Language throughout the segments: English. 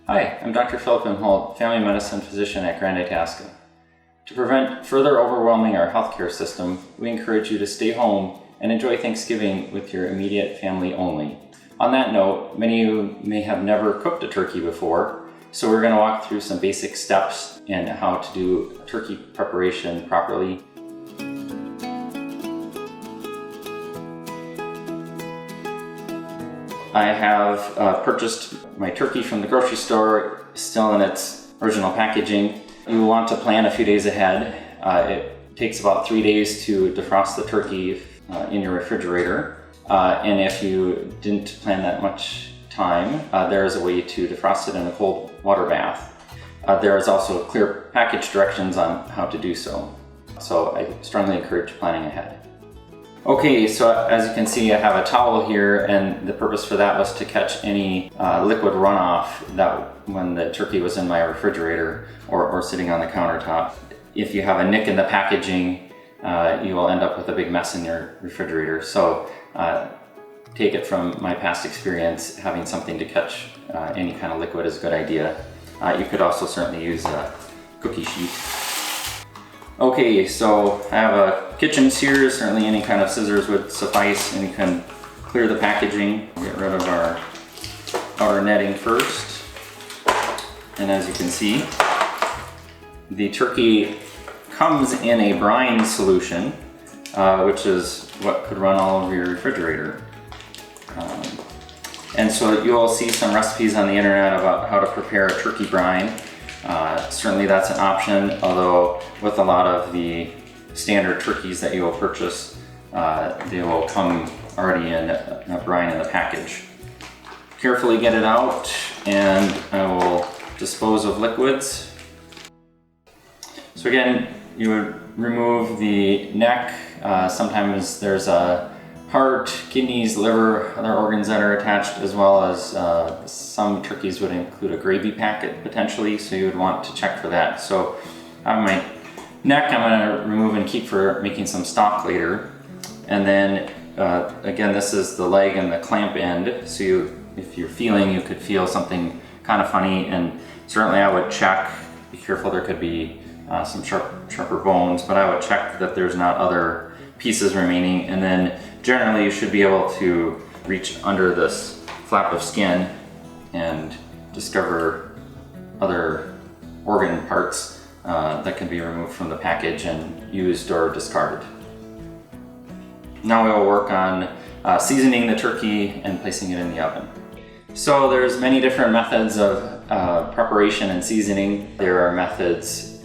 Hi, I'm Dr. Phillip Imholte, Family Medicine Physician at Grand Itasca. To prevent further overwhelming our healthcare system, we encourage you to stay home and enjoy Thanksgiving with your immediate family only. On that note, many of you may have never cooked a turkey before, so we're going to walk through some basic steps in how to do turkey preparation properly. I have purchased my turkey from the grocery store, still in its original packaging. You want to plan a few days ahead. It takes about 3 days to defrost the turkey in your refrigerator. And if you didn't plan that much time, there is a way to defrost it in a cold water bath. There is also clear package directions on how to do so. So I strongly encourage planning ahead. Okay, so as you can see, I have a towel here, and the purpose for that was to catch any liquid runoff that when the turkey was in my refrigerator or sitting on the countertop. If you have a nick in the packaging, you will end up with a big mess in your refrigerator. So take it from my past experience, having something to catch any kind of liquid is a good idea. You could also certainly use a cookie sheet. Okay, so I have a kitchen shears. Certainly any kind of scissors would suffice, and you can clear the packaging. Get rid of our outer netting first. And as you can see, the turkey comes in a brine solution, which is what could run all over your refrigerator. And so you'll see some recipes on the internet about how to prepare a turkey brine. Certainly that's an option, although with a lot of the standard turkeys that you will purchase, they will come already in a brine in the package. Carefully get it out, and I will dispose of liquids. So again, you would remove the neck. Sometimes there's a heart, kidneys, liver, other organs that are attached, as well as some turkeys would include a gravy packet potentially, so you would want to check for that. So on my neck, I'm going to remove and keep for making some stock later. And then again, this is the leg and the clamp end, so if you're feeling, you could feel something kind of funny, and certainly I would check, be careful, there could be some sharper bones, but I would check that there's not other pieces remaining. And then generally you should be able to reach under this flap of skin and discover other organ parts that can be removed from the package and used or discarded. Now we will work on seasoning the turkey and placing it in the oven. So there's many different methods of preparation and seasoning. There are methods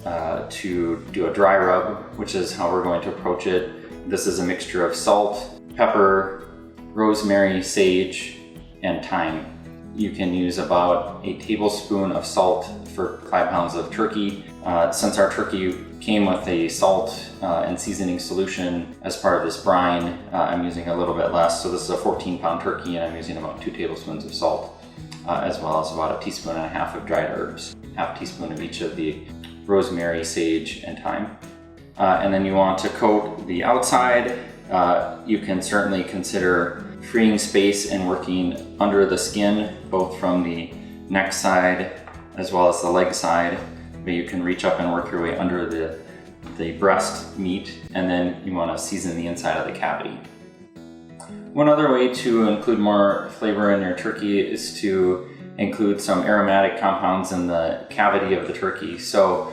to do a dry rub, which is how we're going to approach it. This is a mixture of salt, pepper, rosemary, sage, and thyme. You can use about a tablespoon of salt for 5 pounds of turkey. Since our turkey came with a salt and seasoning solution as part of this brine, I'm using a little bit less. So this is a 14-pound turkey, and I'm using about 2 tablespoons of salt, as well as about 1.5 teaspoons of dried herbs, 1/2 teaspoon of each of the rosemary, sage, and thyme. And then you want to coat the outside. You can certainly consider freeing space and working under the skin, both from the neck side as well as the leg side. But you can reach up and work your way under the breast meat, and then you want to season the inside of the cavity. One other way to include more flavor in your turkey is to include some aromatic compounds in the cavity of the turkey. So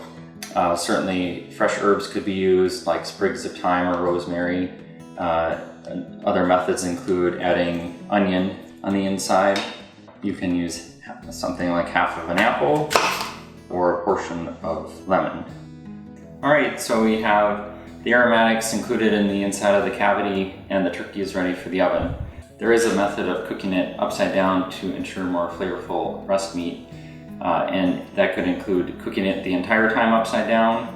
certainly fresh herbs could be used, like sprigs of thyme or rosemary. Other methods include adding onion on the inside. You can use something like half of an apple or a portion of lemon. All right, so we have the aromatics included in the inside of the cavity, and the turkey is ready for the oven. There is a method of cooking it upside down to ensure more flavorful breast meat, and that could include cooking it the entire time upside down,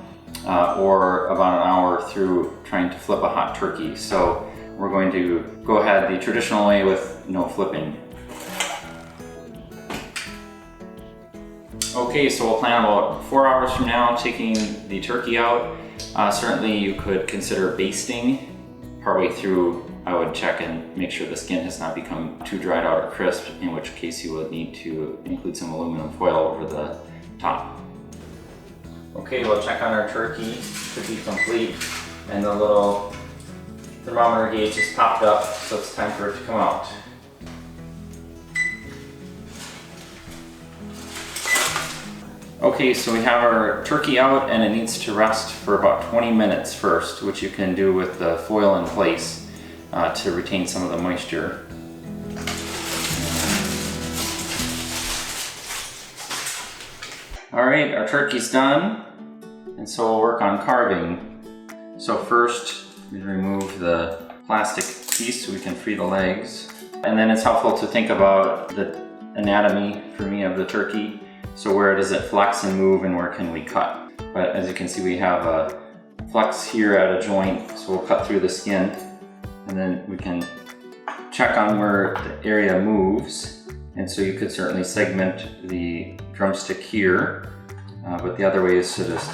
or about an hour through trying to flip a hot turkey. So we're going to go ahead the traditional way with no flipping. Okay, so we'll plan about 4 hours from now taking the turkey out. Certainly you could consider basting partway through I would check and make sure the skin has not become too dried out or crisp, in which case you will need to include some aluminum foil over the top. Okay, we'll check on our turkey to be complete, and the little thermometer gauge is popped up, so it's time for it to come out. Okay, so we have our turkey out and it needs to rest for about 20 minutes first, which you can do with the foil in place to retain some of the moisture. All right, our turkey's done, and so we'll work on carving. So first, we remove the plastic piece so we can free the legs. And then it's helpful to think about the anatomy, for me, of the turkey. So where does it flex and move, and where can we cut? But as you can see, we have a flex here at a joint, so we'll cut through the skin, and then we can check on where the area moves. And so you could certainly segment the drumstick here, but the other way is to just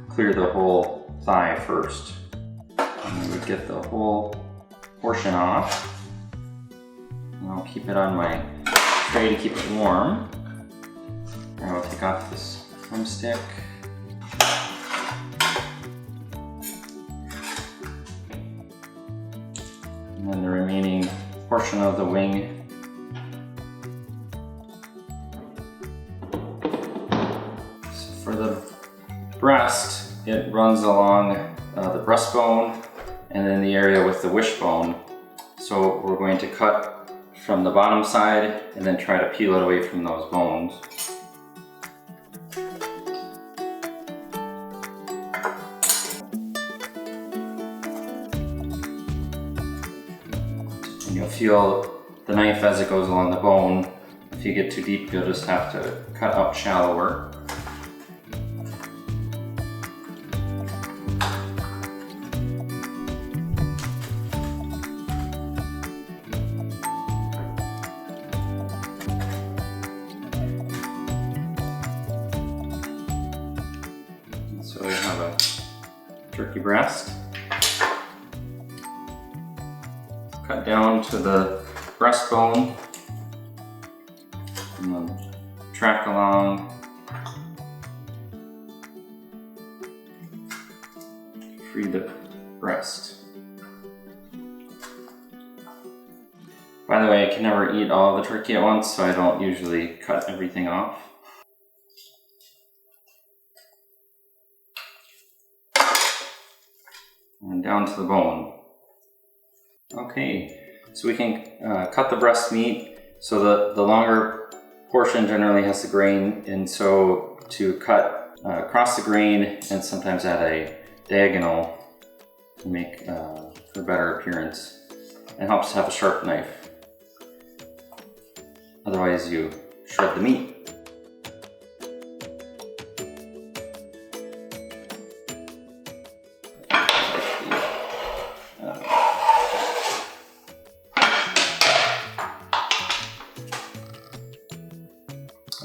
clear the whole thigh first. And we would get the whole portion off. And I'll keep it on my tray to keep it warm. I will take off this drumstick. And then the remaining portion of the wing. So for the breast, it runs along the breastbone and then the area with the wishbone. So we're going to cut from the bottom side and then try to peel it away from those bones. And you'll feel the knife as it goes along the bone. If you get too deep, you'll just have to cut up shallower. So we have a turkey breast. Cut down to the breastbone and then track along. Free the breast. By the way, I can never eat all of the turkey at once, so I don't usually cut everything off. And down to the bone. Okay, so we can cut the breast meat. So the longer portion generally has the grain, and so to cut across the grain and sometimes at a diagonal to make for better appearance. It helps to have a sharp knife. Otherwise you shred the meat.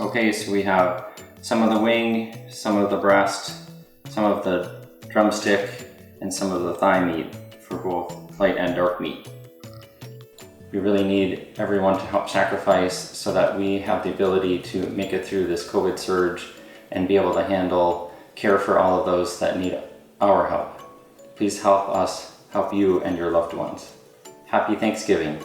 Okay, so we have some of the wing, some of the breast, some of the drumstick, and some of the thigh meat for both light and dark meat. We really need everyone to help sacrifice so that we have the ability to make it through this COVID surge and be able to care for all of those that need our help. Please help us help you and your loved ones. Happy Thanksgiving.